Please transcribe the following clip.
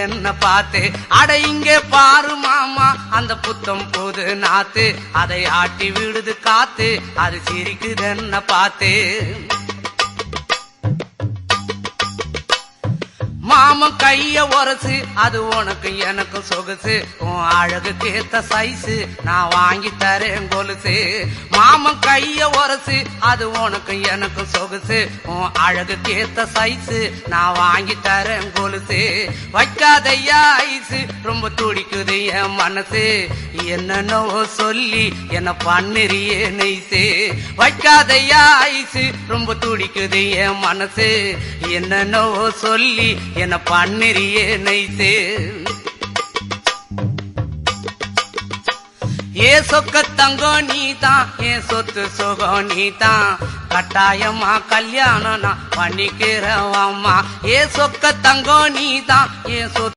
என்ன பார்த்து. அட இங்கே பாரு மாமா அந்த புத்தம் புது நாத்து, அதை ஆட்டி விடுது காத்து, அது சிரிக்குது என்ன பார்த்து. மாமன் கைய உரசு அது உனக்கு எனக்கு சொகுசு, உன் அழகுக்கு ஏத்த சைஸு நான் வாங்கி தரேன் கொலுசு. மாமன் கைய உரசு அது உனக்கு எனக்கு சொகுசு, உன் அழகுக்கு ஏத்த சைஸு நான் வாங்கி தரேன் கொலுசு. வைக்காதையா ஐசு ரொம்ப துடிக்குது என் மனசு, என்னன்னோ சொல்லி என்ன பண்ணுறியே நெய்சு. வைக்காதையா ஐசு ரொம்ப துடிக்குது என் மனசு, என்னன்னோ சொல்லி என்ன பண்ணுறியே நைசே. ஏ சொக்க தங்கம் நீதான், ஏன் சொத்து சுகம் நீதான், கட்டாயமா கல்யாணம் நான் பண்ணிக்கிறவம்மா. ஏ சொக்க தங்கம் நீதான், ஏன் சொத்து